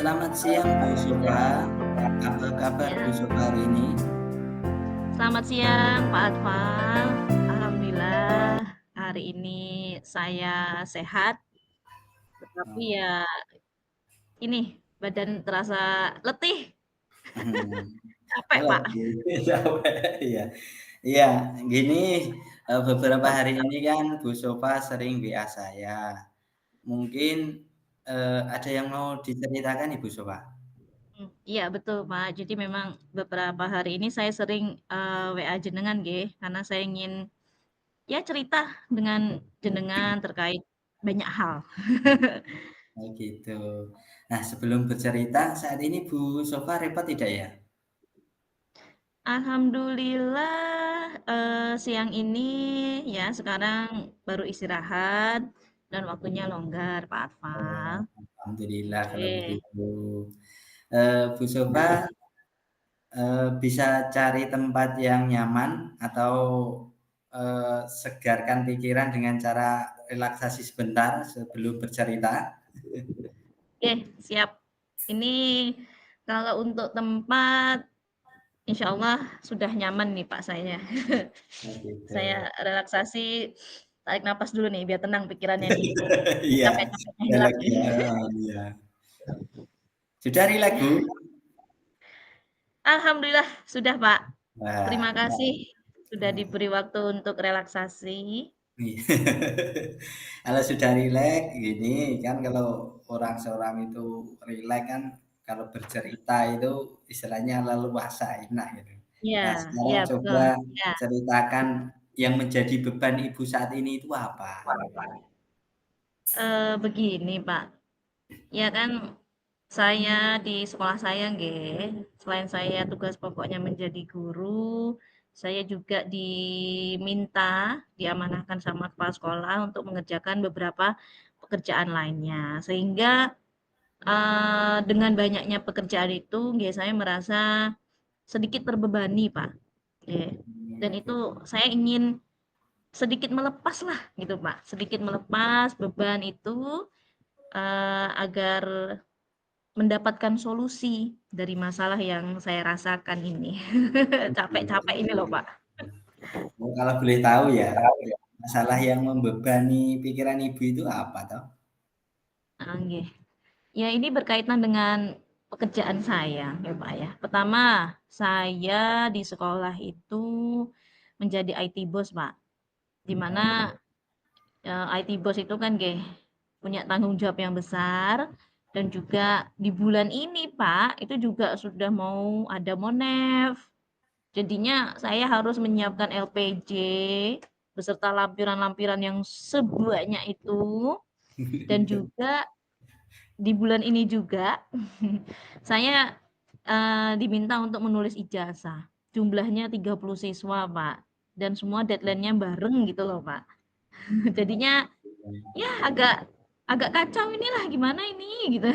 Selamat siang Bu Sofa. Apa kabar Bu Ya, Sofa hari ini? selamat siang Pak Atfal. Alhamdulillah hari ini saya sehat, tetapi Oh, ya ini badan terasa letih, mhm. capek Oh, Pak. capek, iya. Iya, gini, beberapa hari ini kan Bu Sofa sering WA saya. Mungkin, ada yang mau diceritakan nih Bu Sofa? Iya betul Pak. Jadi memang beberapa hari ini saya sering WA jenengan nggih, karena saya ingin ya cerita dengan jenengan terkait banyak hal. Oh gitu. Nah sebelum bercerita, saat ini Bu Sofa repot tidak ya? Alhamdulillah, siang ini ya sekarang baru istirahat dan waktunya longgar, Pak Oh, Atfal. alhamdulillah kalau Oke. begitu. Bu Sofa bisa cari tempat yang nyaman atau, segarkan pikiran dengan cara relaksasi sebentar sebelum bercerita. Oke, siap. Ini kalau untuk tempat insya Allah sudah nyaman nih Pak saya. Oh gitu. Saya relaksasi, tarik napas dulu nih biar tenang pikirannya nih, Iya, capek-capeknya sekali hilang lagi nih. ya, oh iya. Sudah rileks, Bu? Alhamdulillah sudah Pak. Wah, Terima kasih sudah diberi waktu untuk relaksasi. iya. Kalau sudah rileks gini kan kalau orang seorang itu rileks kan kalau bercerita itu istilahnya leluasa, enak gitu. Iya Nah sekarang iya betul, coba iya. ceritakan yang menjadi beban Ibu saat ini itu apa? Begini Pak, ya kan saya di sekolah saya nggih, selain saya tugas pokoknya menjadi guru, saya juga diamanahkan sama kepala sekolah untuk mengerjakan beberapa pekerjaan lainnya. Sehingga, dengan banyaknya pekerjaan itu nggih saya merasa sedikit terbebani Pak, nggih. Dan itu Gitu. saya ingin sedikit melepas lah gitu Pak, sedikit melepas beban itu, agar mendapatkan solusi dari masalah yang saya rasakan ini. Capek-capek ini loh Pak. Oh, kalau boleh tahu ya, masalah yang membebani pikiran Ibu itu apa toh? Nggih. Ya ini berkaitan dengan pekerjaan saya ya Pak ya. Pertama, saya di sekolah itu menjadi IT Boss Pak, di mana, Oh, IT Boss itu kan nggih, punya tanggung jawab yang besar dan juga di bulan ini Pak, itu juga sudah mau ada Monef. Jadinya saya harus menyiapkan LPJ beserta lampiran-lampiran yang sebanyak itu dan juga di bulan ini juga saya, diminta untuk menulis ijazah. Jumlahnya 30 siswa, Pak, dan semua deadline-nya bareng gitu loh, Pak. Jadinya ya agak agak kacau inilah gimana ini gitu.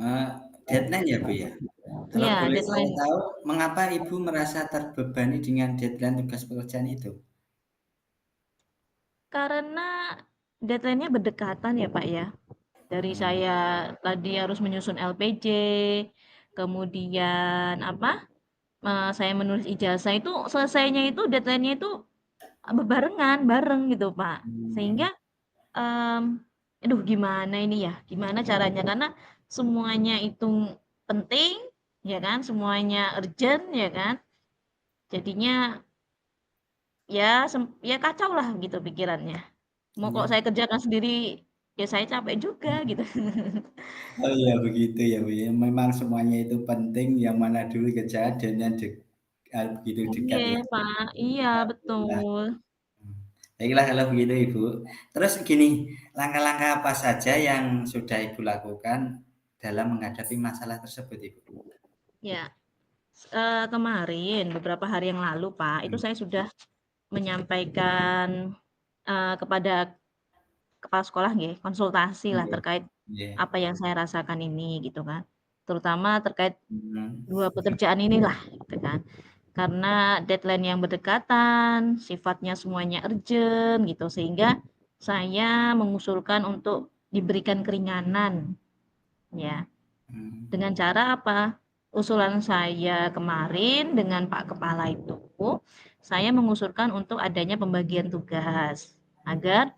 eee, deadline ya, Bu, ya? Kalau Ya boleh saya deadline tahu, mengapa Ibu merasa terbebani dengan deadline tugas pekerjaan itu? karena deadline-nya berdekatan ya, Pak, ya. Dari Mmm, saya tadi harus menyusun LPJ, kemudian apa, saya menulis ijazah itu selesainya itu deadline-nya itu bebarengan, bareng gitu, Pak. mmm, Sehingga, mmm, aduh gimana ini ya, gimana caranya, karena semuanya itu penting, ya kan, semuanya urgent, ya kan. Jadinya ya kacaulah gitu pikirannya. Mau iya. kok saya kerjakan sendiri, ya saya capek juga gitu. Oh iya begitu ya, Bu, ya. Memang semuanya itu penting, yang mana dulu kejadiannya begitu dekat Iya, ya. Pak, iya Alhamdulillah. betul. Baiklah kalau begitu Ibu. Terus gini, langkah-langkah apa saja yang sudah Ibu lakukan dalam menghadapi masalah tersebut Ibu? Ya, kemarin beberapa hari yang lalu, Pak, itu Mmm, saya sudah menyampaikan, kepada kepala sekolah nggih, konsultasilah iya, terkait iya. apa yang saya rasakan ini gitu kan. Terutama terkait Mhm. 2 pekerjaan inilah gitu kan. Karena deadline yang berdekatan, sifatnya semuanya urgent gitu, sehingga saya mengusulkan untuk diberikan keringanan ya. Mmm. Dengan cara apa? Usulan saya kemarin dengan Pak Kepala itu, saya mengusulkan untuk adanya pembagian tugas, agar,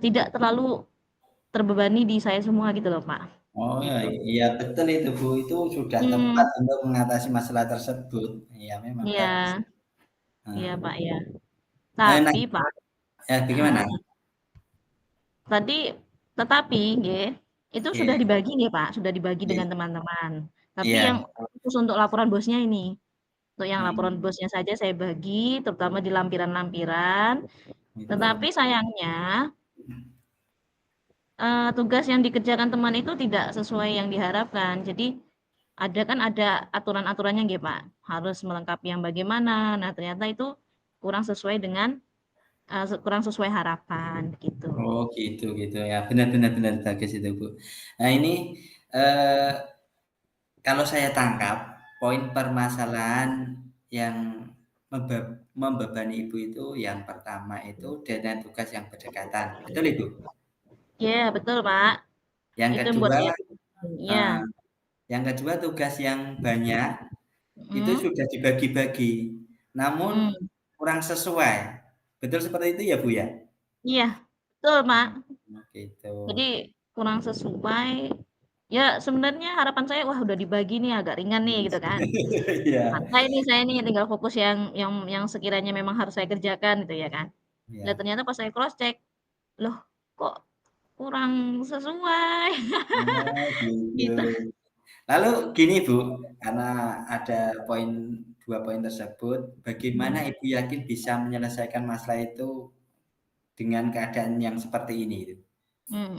tidak terlalu terbebani di saya semua gitu loh, Pak, Oh, ya, gitu. iya betul itu, Bu, itu sudah tepat Mmm, untuk mengatasi masalah tersebut. Iya memang iya bagus. iya, Heeh. Pak, ya. Nah, Tapi Pak heeh, bagaimana? tadi tetapi nggih, itu sudah Iya dibagi nggih, Pak, sudah dibagi dengan iya teman-teman. Tapi iya, yang khusus untuk laporan bosnya ini, untuk yang laporan mhm, bosnya saja saya bagi, terutama di lampiran-lampiran. itu. Tetapi sayangnya, tugas yang dikerjakan teman itu tidak sesuai yang diharapkan. Jadi, ada aturan-aturannya nggih, Pak, harus melengkapi yang bagaimana. Nah, ternyata itu kurang sesuai dengan, kurang sesuai harapan, gitu. Oh gitu gitu ya, benar benar benar, bagus itu, Bu. Nah ini, eee, kalau saya tangkap poin permasalahan yang membebani Ibu itu yang pertama itu dengan tugas yang berdekatan, betul Ibu? Iya, betul, Pak. Yang Itu yang buat kedua saya pusing. Iya, eee, yang kedua tugas yang banyak itu mhm, sudah dibagi-bagi, namun mhm, kurang sesuai. Betul seperti itu ya, Bu, ya? iya, betul, Pak. Oh gitu. Jadi kurang sesuai, ya sebenarnya harapan saya, wah udah dibagi nih agak ringan nih gitu kan. Iya Santai nih saya nih tinggal fokus yang sekiranya memang harus saya kerjakan gitu ya kan. Lah iya. ternyata pas saya cross check, loh kok kurang sesuai Oh gitu. gitu. Lalu gini Bu, karena ada 2 poin tersebut, bagaimana Mhm, Ibu yakin bisa menyelesaikan masalah itu dengan keadaan yang seperti ini itu? mmm,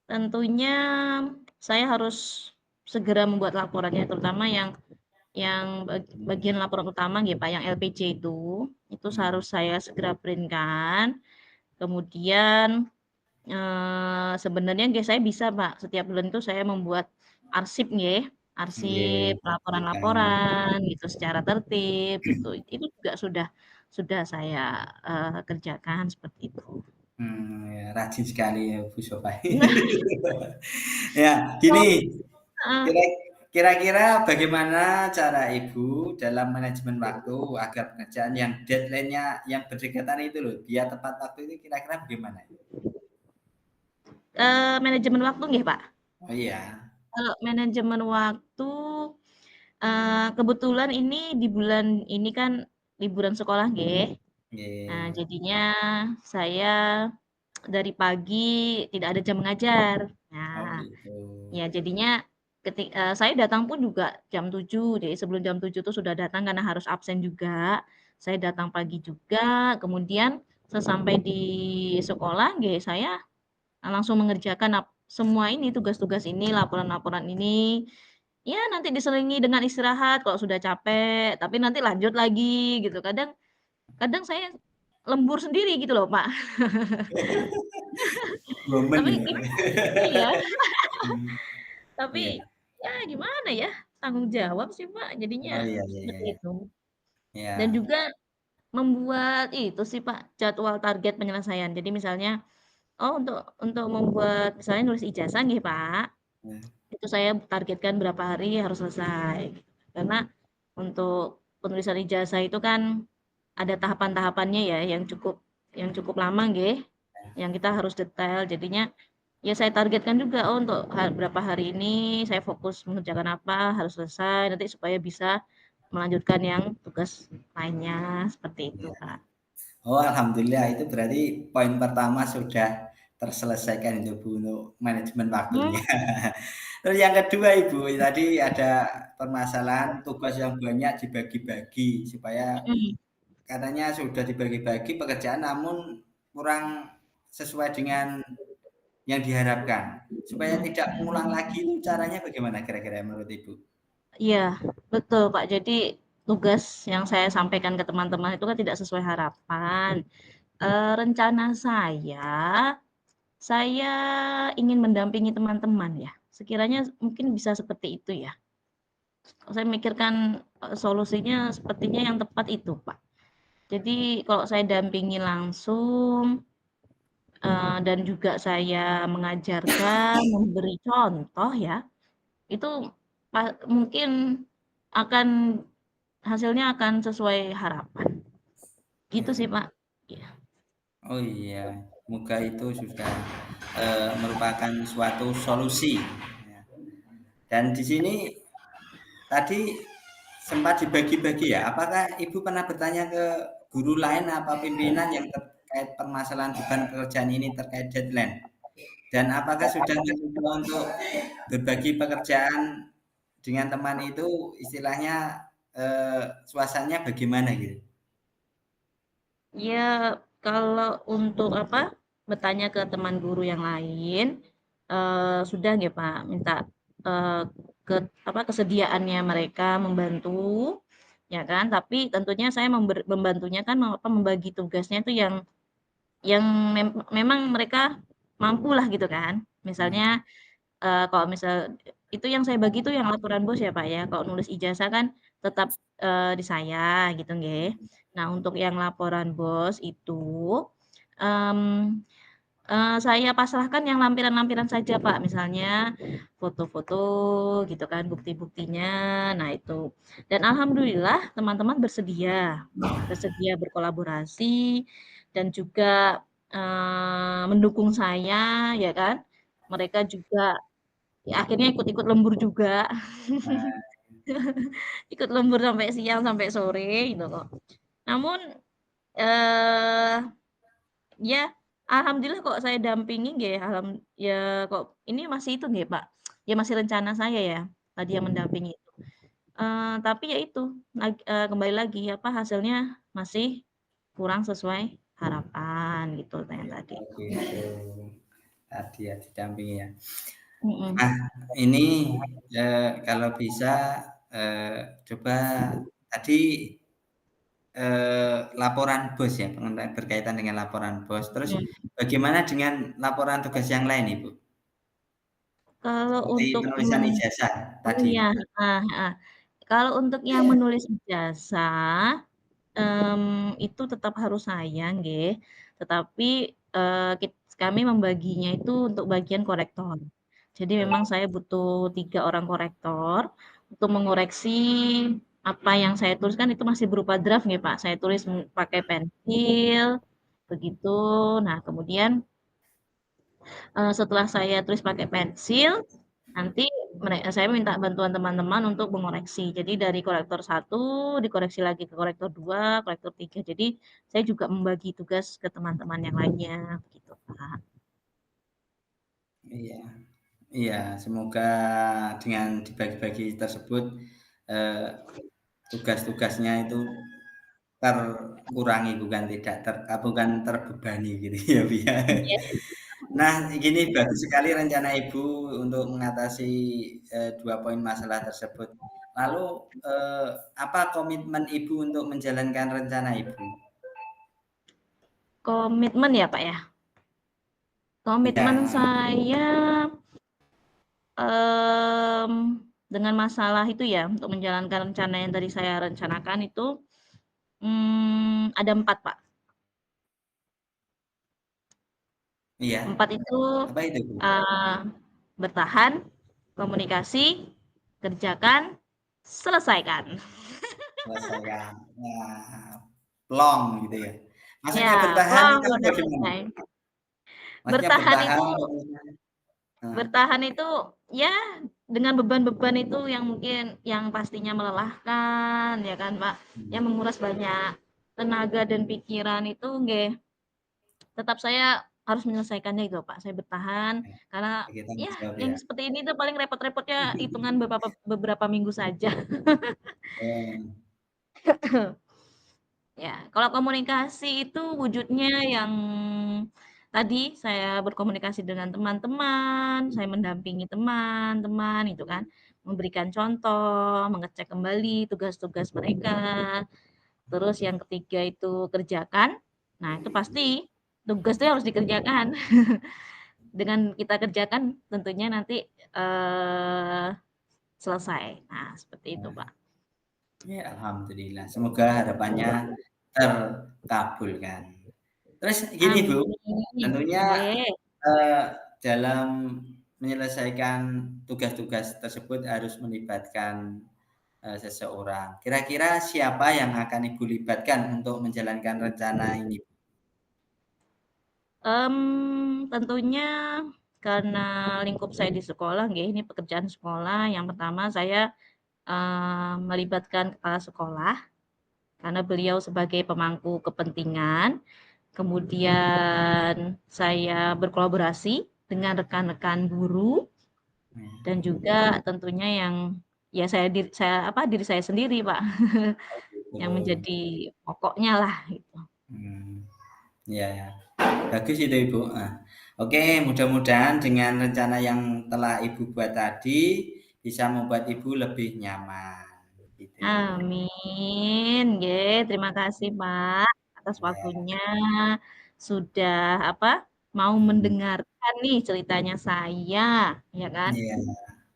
tentunya saya harus segera membuat laporannya terutama yang bagian laporan utama nggih Pak, yang LPJ itu Mhm, harus saya segera print-kan, kemudian sebenarnya nggih saya bisa, Pak, setiap bulan itu saya membuat arsip nggih, nggih, arsip baik. laporan-laporan gitu secara tertib gitu. Itu juga sudah saya, kerjakan seperti itu. Ya rajin sekali ya Bu Sofai. Nah, Ya, so gini, heeh, kira kira-kira bagaimana cara Ibu dalam manajemen waktu agar pekerjaan yang deadline-nya yang berdekatan itu loh, biar tepat waktu itu kira-kira bagaimana? manajemen waktu nggih, Pak? Oh iya, Kalau manajemen waktu, kebetulan ini di bulan ini kan liburan sekolah nggih. Nah, nggih. jadinya saya dari pagi tidak ada jam mengajar. Oh Nah, gitu. ya jadinya saya datang pun juga jam 7, jadi sebelum jam 7 tuh sudah datang karena harus absen juga. Saya datang pagi juga, kemudian sesampai di sekolah nggih saya langsung mengerjakan semua ini, tugas-tugas ini, laporan-laporan ini. Ya nanti diselingi dengan istirahat kalau sudah capek, tapi nanti lanjut lagi gitu. Kadang kadang saya lembur sendiri gitu loh, Pak. Momen Tapi ya? iya, Mmm, tapi iya. ya gimana ya, tanggung jawab sih, Pak, jadinya Oh iya iya iya seperti iya. itu. Dan Iya, juga membuat itu sih, Pak, jadwal target penyelesaian. Jadi misalnya, oh untuk membuat misalnya nulis ijazah nih, Pak, iya, itu saya targetkan berapa hari harus selesai. Karena untuk penulisan ijazah itu kan ada tahapan-tahapannya ya yang cukup lama nggih, yang kita harus detail. Jadinya ya saya targetkan juga, oh untuk berapa hari ini saya fokus mengerjakan apa, harus selesai nanti supaya bisa melanjutkan yang tugas lainnya, seperti itu, iya. Kak. Oh alhamdulillah itu berarti poin pertama sudah terselesaikan itu Bu, untuk manajemen waktunya. Mmm, Terus yang kedua Ibu, tadi ada permasalahan tugas yang banyak dibagi-bagi supaya mhm, katanya sudah dibagi-bagi pekerjaan namun kurang sesuai dengan yang diharapkan. Supaya tidak mengulang lagi itu caranya bagaimana kira-kira menurut Ibu? iya, betul, Kak. Jadi tugas yang saya sampaikan ke teman-teman itu kan tidak sesuai harapan. Rencana saya ingin mendampingi teman-teman ya, sekiranya mungkin bisa seperti itu ya. Saya mikirkan, solusinya sepertinya yang tepat itu, Pak. Jadi kalau saya dampingi langsung, dan juga saya mengajarkan, memberi contoh ya, itu mungkin akan hasilnya akan sesuai harapan. Gitu Ya. sih, Pak. Iya. Oh iya, semoga itu sudah merupakan suatu solusi. Ya. Dan di sini tadi sempat dibagi-bagi ya. Apakah Ibu pernah bertanya ke guru lain apa pimpinan yang terkait permasalahan beban pekerjaan ini terkait deadline? Dan apakah sudah mencoba untuk berbagi pekerjaan dengan teman itu istilahnya suasananya bagaimana gitu? Ya, kalau untuk apa, bertanya ke teman guru yang lain, sudah nggih, Pak, minta, eee, ke apa, kesediaannya mereka membantu, ya kan. Tapi tentunya saya membantunya kan membagi tugasnya itu yang memang mereka mampulah gitu kan. Hmm, Misalnya, kalau misal itu yang saya bagi itu yang laporan bos ya, Pak, ya. Kalau nulis ijazah kan tetap, di saya gitu nggih. Nah, untuk yang laporan bos itu, mmm, saya pasrahkan yang lampiran-lampiran saja, Pak. Misalnya foto-foto gitu kan, bukti-buktinya, nah itu. Dan alhamdulillah teman-teman bersedia, bersedia berkolaborasi dan juga, mendukung saya ya kan. Mereka juga ya akhirnya ikut-ikut lembur juga, nah, ikut lembur sampai siang, sampai sore gitu kok. Namun, eee, ya alhamdulillah kok saya dampingi nggih, ya kok ini masih itu nggih, Pak, ya masih rencana saya ya, tadi yang mendampingi itu. Tapi ya itu, kembali lagi apa, hasilnya masih kurang sesuai harapan gitu yang ya, tadi. oh gitu. Tadi ya didampingi ya. Mhm, Nah, ini kalau bisa coba tadi laporan bos ya, berkaitan dengan laporan bos. Terus mhm. bagaimana dengan laporan tugas yang lain, Ibu? Kalau Seperti untuk penulisan ijazah oh tadi. iya, heeh heeh. Kalau untuk yang menulis ijazah, itu tetap harus saya nggih, tetapi, kami membaginya itu untuk bagian korektor. Jadi memang saya butuh 3 orang korektor untuk mengoreksi apa yang saya tuliskan itu masih berupa draft nggih, Pak. Saya tulis pakai pensil, begitu. Nah, kemudian setelah saya tulis pakai pensil, nanti saya minta bantuan teman-teman untuk mengoreksi. Jadi dari korektor satu dikoreksi lagi ke korektor 2, korektor 3. Jadi saya juga membagi tugas ke teman-teman yang lainnya, begitu, Kak. Iya, iya, semoga dengan dibagi-bagi tersebut, eee, tugas-tugasnya itu terkurangi bukan tidak bukan terbebani gitu ya, Bu, ya. Iya. Nah, gini bagus sekali rencana Ibu untuk mengatasi, 2 poin masalah tersebut. Lalu, apa komitmen Ibu untuk menjalankan rencana Ibu? Komitmen ya, Pak, ya? Komitmen Iya, saya, mmm, dengan masalah itu ya, untuk menjalankan rencana yang tadi saya rencanakan itu, ada 4 Pak. iya, 4 itu, apa itu, Bu? eee, bertahan, komunikasi, kerjakan, selesaikan. Selesaikan. Nah, plong gitu ya. Maksudnya Ya, bertahan plong itu udah bagaimana? selesai. Maksudnya Bertahan bertahan itu kemudian heeh, bertahan itu, ya dengan beban-beban itu yang mungkin yang pastinya melelahkan, ya kan, Pak, yang mhm, menguras banyak tenaga dan pikiran itu nggih, tetap saya harus menyelesaikannya gitu, Pak. Saya bertahan ya, karena sebagai tanggung ya jawab yang ya. seperti ini tuh paling repot-repotnya hitungan beberapa beberapa minggu saja. Oh, Ya, kalau komunikasi itu wujudnya yang tadi saya berkomunikasi dengan teman-teman, saya mendampingi teman-teman itu kan, memberikan contoh, mengecek kembali tugas-tugas mereka. Terus yang ketiga itu kerjakan. Nah, itu pasti tugas itu harus dikerjakan. Dengan kita kerjakan tentunya nanti selesai. Nah, seperti itu, Pak. ya alhamdulillah. Semoga harapannya terkabulkan. Terus gini, Bu, Amin. tentunya, Nggih. eee, dalam menyelesaikan tugas-tugas tersebut harus melibatkan, seseorang. Kira-kira siapa yang akan Ibu libatkan untuk menjalankan rencana ini? Tentunya karena lingkup saya di sekolah nggih, ini pekerjaan sekolah, yang pertama saya, melibatkan kepala sekolah, karena beliau sebagai pemangku kepentingan. Kemudian saya berkolaborasi dengan rekan-rekan guru Iya. dan juga tentunya yang ya diri saya sendiri, Pak, Oh yang gitu. menjadi pokoknya lah gitu. Mmm, iya ya. Bagus itu Ibu, oke mudah-mudahan dengan rencana yang telah Ibu buat tadi, bisa membuat Ibu lebih nyaman, gitu. Amin, nggih, terima kasih, Pak, atas Iya, waktunya, sudah apa, mau mhm, mendengarkan nih ceritanya saya, ya kan. iya.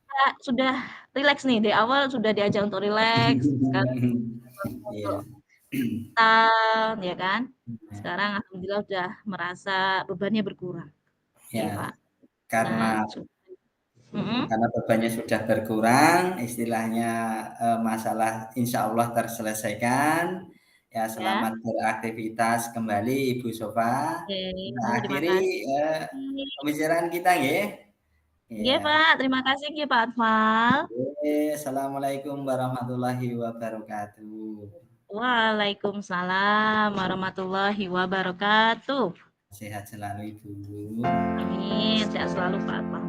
Kak, sudah rileks nih, di awal sudah diajak untuk rileks, sekarang Iya. untuk mental, ya kan. Iya, Sekarang alhamdulillah udah merasa bebannya berkurang. Oke, ya, Pak. Nah, karena mhm, karena bebannya sudah berkurang, istilahnya, masalah insya Allah terselesaikan. Ya, ya. selamat beraktivitas kembali Ibu Sofa. Oke, Kita terima akhiri, kasih. pembicaraan kita nggih. Nggih, Iya. Pak, terima kasih nggih, Pak Akmal. Oke, assalamualaikum warahmatullahi wabarakatuh. Waalaikumsalam warahmatullahi wabarakatuh. Sehat selalu Ibu. Amin, sehat selalu Pak Akmal.